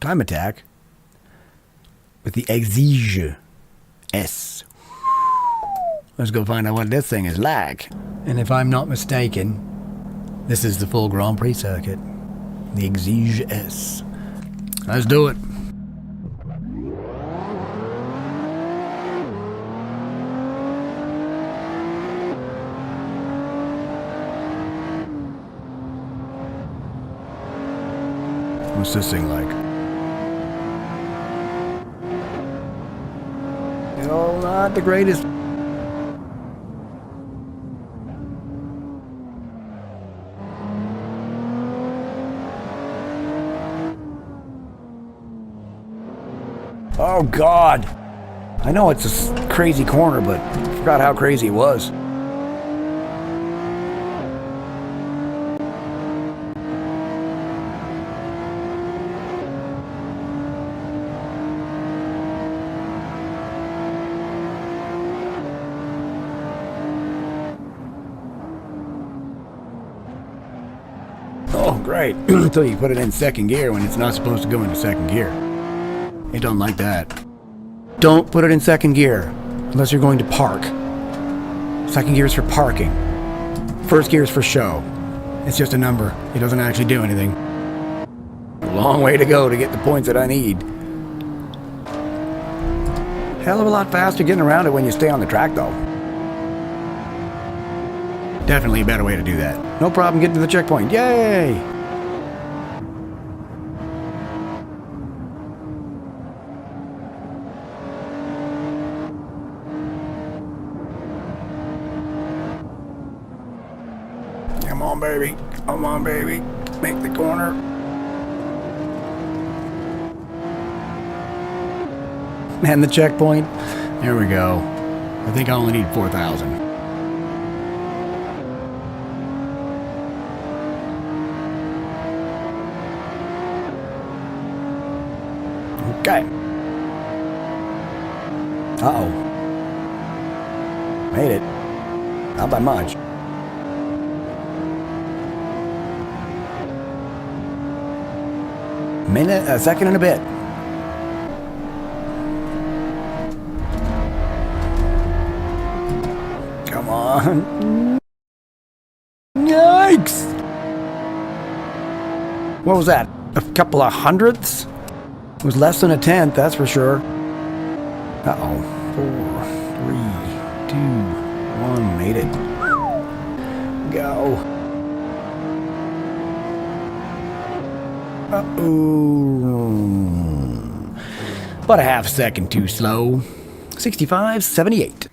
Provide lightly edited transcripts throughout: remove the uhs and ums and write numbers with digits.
time attack with the Exige S. Let's go find out what this thing is like. And if I'm not mistaken, this is the full Grand Prix circuit. The Exige S. Let's do it. What's this thing like? Oh, not the greatest. Oh, God. I know it's a crazy corner, but I forgot how crazy it was. Oh, great. Until you put it in second gear when it's not supposed to go into second gear. It don't like that. Don't put it in second gear unless you're going to park. Second gear is for parking. First gear is for show. It's just a number. It doesn't actually do anything. A long way to go to get the points that I need. Hell of a lot faster getting around it when you stay on the track, though. Definitely a better way to do that. No problem getting to the checkpoint. Yay! Come on, baby. Come on, baby. Make the corner. And the checkpoint. There we go. I think I only need 4,000. Okay. Uh-oh. Made it. Not by much. A second and a bit. Come on. Yikes! What was that? A couple of hundredths? It was less than a tenth, that's for sure. Uh-oh. 4, 3, 2, 1. Made it. Go. Uh-oh. About a half second too slow. 65.78.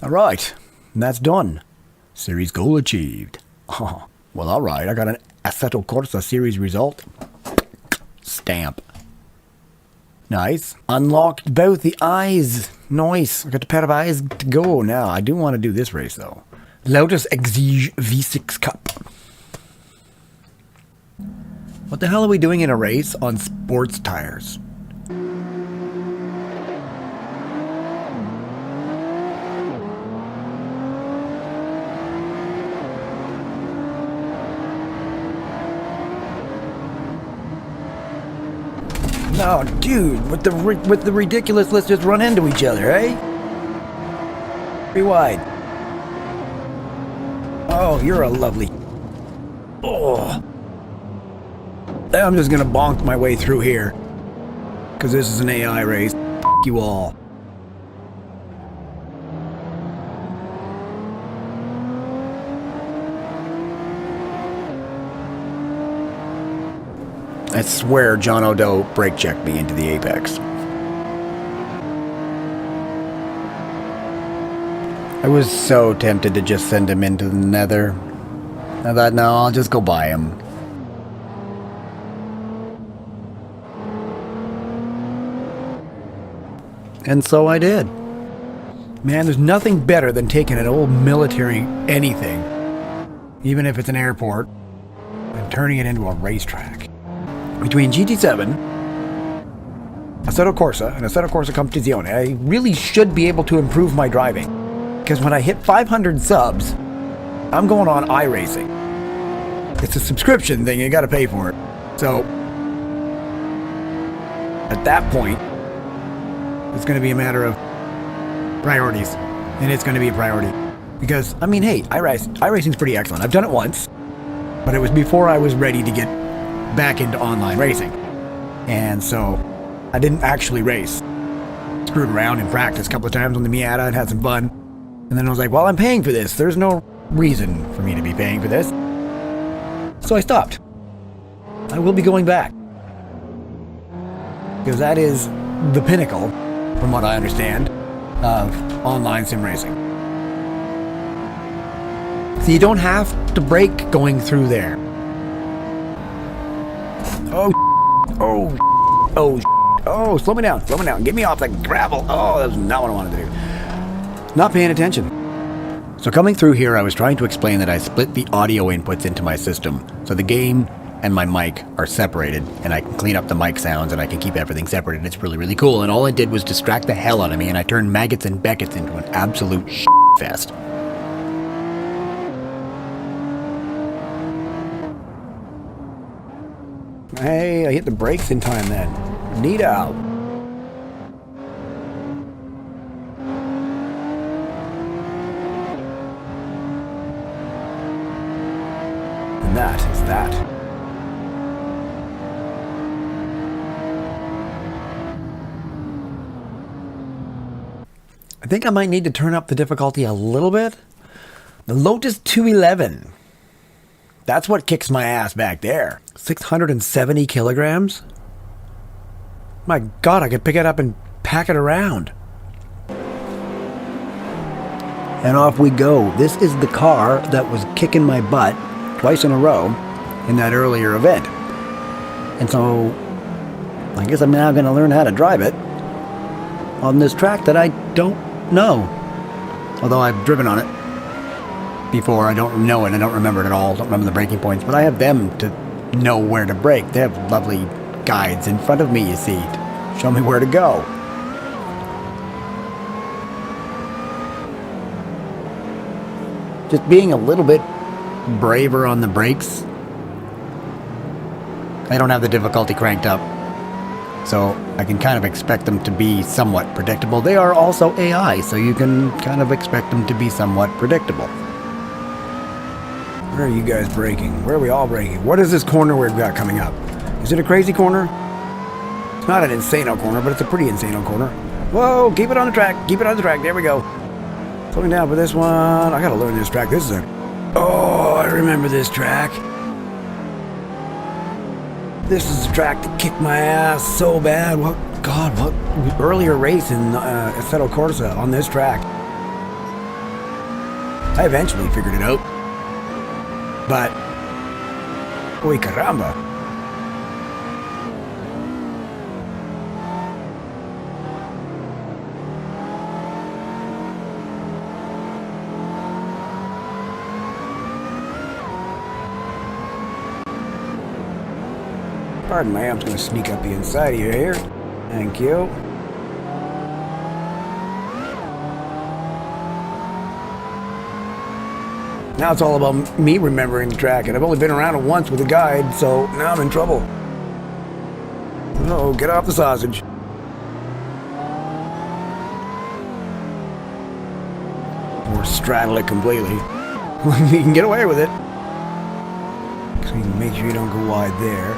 Alright. And that's done. Series goal achieved. Oh, well, alright. I got an Assetto Corsa series result. Stamp. Nice. Unlocked both the eyes. Nice. I got a pair of eyes to go now. I do want to do this race, though. Lotus Exige V6 Cup. What the hell are we doing in a race on sports tires? No, dude, with the ridiculous, let's just run into each other, eh? Pretty wide. Oh, you're a lovely... Oh. I'm just gonna bonk my way through here. Because this is an AI race. F*** you all. I swear John O'Doe brake checked me into the apex. I was so tempted to just send him into the nether. I thought, no, I'll just go buy him. And so I did. Man, there's nothing better than taking an old military anything, even if it's an airport, and turning it into a racetrack. Between GT7, Assetto Corsa, and Assetto Corsa Competizione, I really should be able to improve my driving. Because when I hit 500 subs, I'm going on iRacing. It's a subscription thing, you gotta pay for it. So, at that point, it's going to be a matter of priorities. And it's going to be a priority. Because, I mean, hey, iRacing's pretty excellent. I've done it once, but it was before I was ready to get back into online racing. And so, I didn't actually race. Screwed around in practice a couple of times on the Miata and had some fun. And then I was like, well, I'm paying for this. There's no reason for me to be paying for this. So I stopped. I will be going back. Because that is the pinnacle, from what I understand, of online sim racing. So you don't have to brake going through there. Oh, slow me down, get me off the gravel. Oh, that's not what I wanted to do. Not paying attention. So coming through here, I was trying to explain that I split the audio inputs into my system, so the game and my mic are separated, and I can clean up the mic sounds, and I can keep everything separate, and it's really, really cool. And all it did was distract the hell out of me, and I turned Maggots and Beckett's into an absolute fest. Hey, I hit the brakes in time then. Neato. And that is that. I think I might need to turn up the difficulty a little bit. The Lotus 211. That's what kicks my ass back there. 670 kilograms? My God, I could pick it up and pack it around. And off we go. This is the car that was kicking my butt twice in a row in that earlier event. And so, I guess I'm now going to learn how to drive it on this track that I don't know. Although I've driven on it before, I don't know it, I don't remember it at all, don't remember the braking points, but I have them to know where to brake. They have lovely guides in front of me, you see, to show me where to go. Just being a little bit braver on the brakes. I don't have the difficulty cranked up, so I can kind of expect them to be somewhat predictable. They are also AI, so you can kind of expect them to be somewhat predictable. Where are you guys braking? Where are we all braking? What is this corner we've got coming up? Is it a crazy corner? It's not an insano corner, but it's a pretty insano corner. Whoa, keep it on the track. Keep it on the track. There we go. Slowing down for this one. I gotta learn this track. This is Oh, I remember this track. This is the track that kicked my ass so bad. What earlier race in Assetto Corsa on this track. I eventually figured it out. But, uy caramba. Pardon me, I'm just going to sneak up the inside of you here. Thank you. Now it's all about me remembering the track, and I've only been around it once with a guide, so now I'm in trouble. Oh, get off the sausage. Or straddle it completely. You can get away with it. So you can make sure you don't go wide there.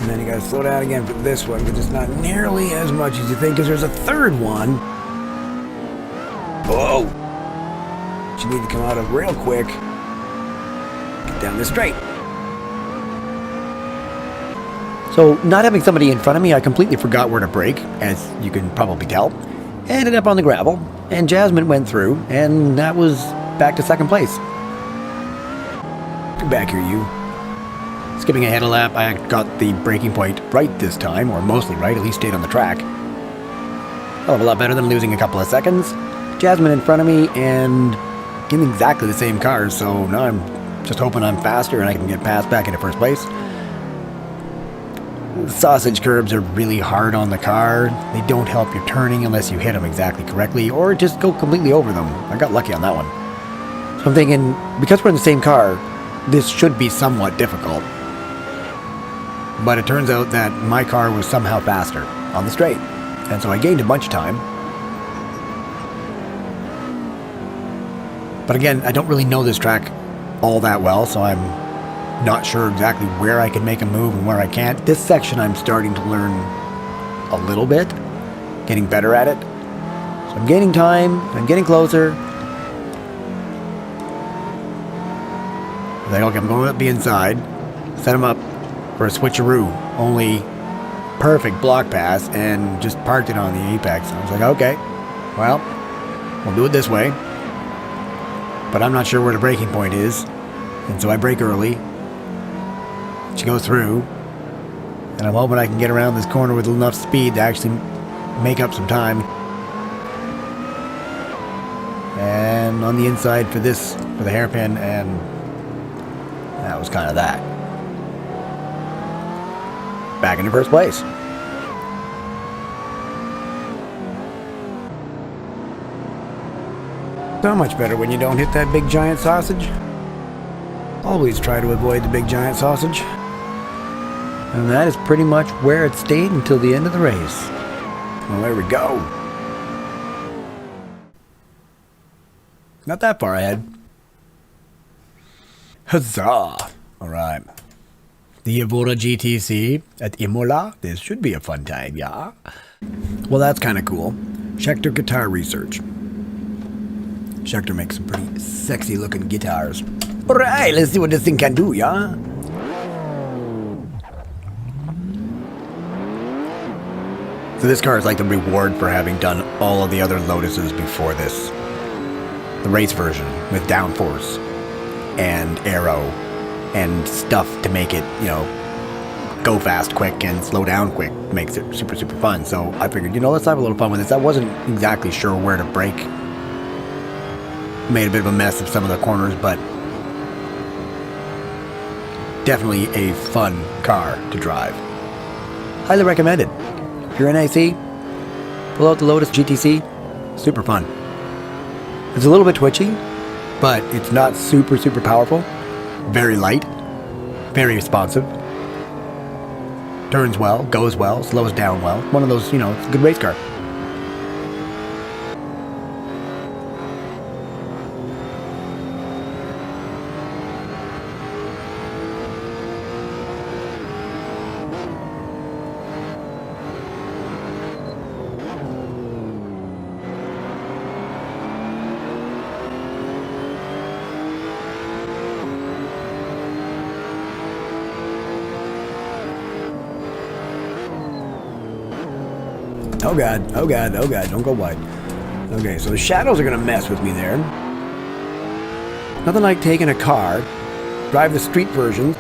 And then you gotta slow down again for this one, because it's not nearly as much as you think, because there's a third one. Whoa! You need to come out of real quick. Get down this straight. So, not having somebody in front of me, I completely forgot where to brake, as you can probably tell. Ended up on the gravel, and Jasmine went through, and that was back to second place. Get back here, you. Skipping ahead a lap, I got the braking point right this time, or mostly right, at least stayed on the track. Hell of a lot better than losing a couple of seconds. Jasmine in front of me, and in exactly the same cars, so now I'm just hoping I'm faster and I can get past back into first place. The sausage curbs are really hard on the car. They don't help your turning unless you hit them exactly correctly, or just go completely over them. I got lucky on that one. So I'm thinking, because we're in the same car, this should be somewhat difficult. But it turns out that my car was somehow faster. on the straight. And so I gained a bunch of time. But again, I don't really know this track all that well, so I'm not sure exactly where I can make a move and where I can't. This section I'm starting to learn a little bit, getting better at it. So I'm gaining time, I'm getting closer. Like, okay, I'm going up the inside, set him up for a switcheroo, only perfect block pass, and just parked it on the apex. I was like, okay, well, we'll do it this way. But I'm not sure where the braking point is, and so I brake early. She goes through, and I'm hoping I can get around this corner with enough speed to actually make up some time. And on the inside for the hairpin, and that was kind of that. Back into first place. So much better when you don't hit that big giant sausage. Always try to avoid the big giant sausage. And that is pretty much where it stayed until the end of the race. Well, there we go. Not that far ahead. Huzzah! Alright. The Evora GTC at Imola. This should be a fun time, yeah? Well, that's kind of cool. Schecter Guitar Research. Schecter makes some pretty sexy looking guitars. Alright, let's see what this thing can do, yeah? So this car is like the reward for having done all of the other Lotuses before this. The race version with downforce and aero and stuff to make it, you know, go fast quick and slow down quick. Makes it super, super fun. So I figured, you know, let's have a little fun with this. I wasn't exactly sure where to brake. Made a bit of a mess of some of the corners, but definitely a fun car to drive. Highly recommended. If you're in AC, pull out the Lotus GTC. Super fun. It's a little bit twitchy, but it's not super, super powerful. Very light. Very responsive. Turns well, goes well, slows down well. One of those, you know, it's a good race car. Oh god, oh god, oh god, don't go wide. Okay, so the shadows are gonna mess with me there. Nothing like taking a car, drive the street version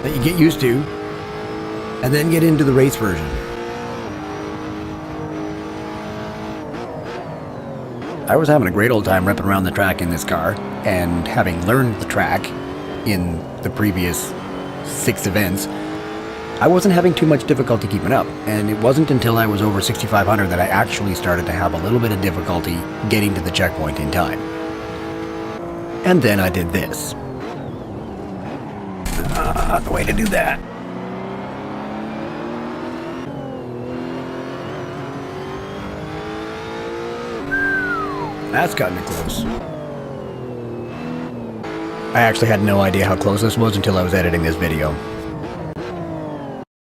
that you get used to, and then get into the race version. I was having a great old time ripping around the track in this car, and having learned the track in the previous 6 events, I wasn't having too much difficulty keeping up, and it wasn't until I was over 6,500 that I actually started to have a little bit of difficulty getting to the checkpoint in time. And then I did this. Not the way to do that. That's cutting it close. I actually had no idea how close this was until I was editing this video.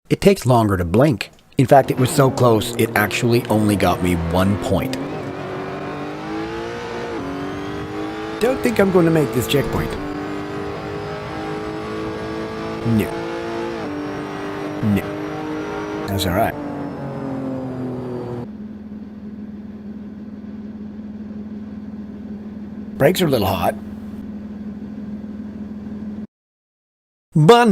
It takes longer to blink. In fact, it was so close, it actually only got me 1 point. Don't think I'm going to make this checkpoint. No. No. That's alright. Brakes are a little hot. Now,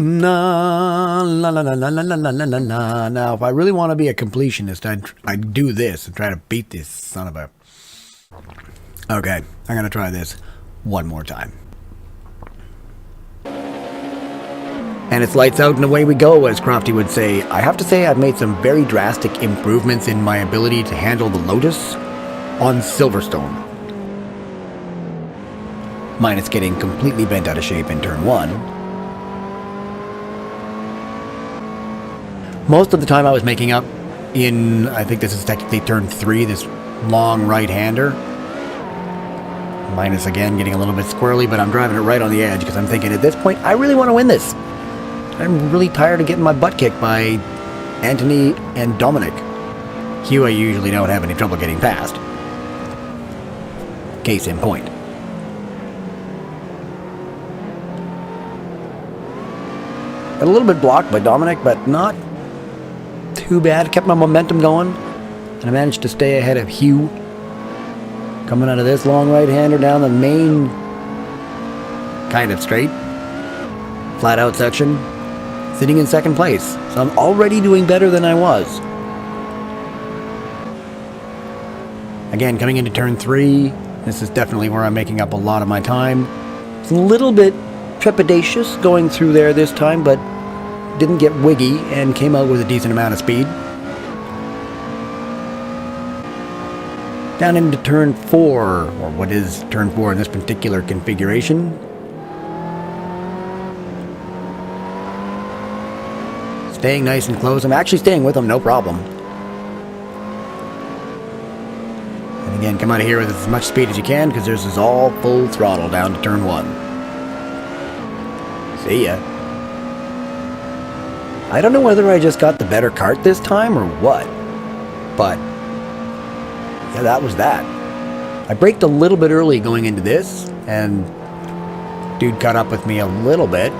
if I really want to be a completionist, I'd do this and try to beat this son of a... Okay, I'm going to try this one more time. And it's lights out and away we go, as Crofty would say. I have to say I've made some very drastic improvements in my ability to handle the Lotus on Silverstone. Minus getting completely bent out of shape in turn 1. Most of the time I was making up in, I think this is technically turn 3, this long right-hander. Minus, again, getting a little bit squirrely, but I'm driving it right on the edge because I'm thinking at this point, I really want to win this. I'm really tired of getting my butt kicked by Anthony and Dominic. Hugh I usually don't have any trouble getting past. Case in point. A little bit blocked by Dominic, but not too bad. Kept my momentum going, and I managed to stay ahead of Hugh. Coming out of this long right-hander down the main kind of straight, flat-out section, sitting in second place. So I'm already doing better than I was. Again, coming into turn 3, this is definitely where I'm making up a lot of my time. It's a little bit trepidatious going through there this time, but didn't get wiggy and came out with a decent amount of speed. Down into turn 4, or what is turn 4 in this particular configuration. Staying nice and close. I'm actually staying with them, no problem. And again, come out of here with as much speed as you can, because this is all full throttle down to turn 1. See ya. I don't know whether I just got the better cart this time or what, but yeah, that was that. I braked a little bit early going into this, and dude caught up with me a little bit.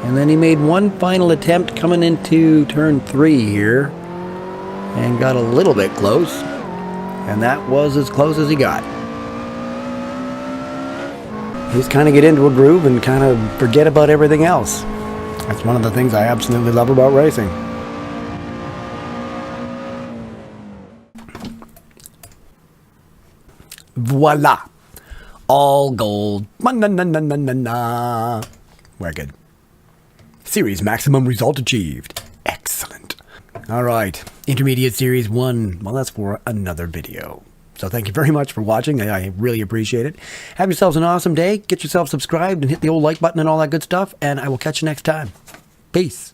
And then he made one final attempt coming into turn 3 here, and got a little bit close, and that was as close as he got. You just kind of get into a groove and kind of forget about everything else. That's one of the things I absolutely love about racing. Voila! All gold. Na-na-na-na-na-na. We're good. Series maximum result achieved. Excellent. Alright, Intermediate Series 1. Well, that's for another video. So thank you very much for watching. I really appreciate it. Have yourselves an awesome day. Get yourself subscribed and hit the old like button and all that good stuff. And I will catch you next time. Peace.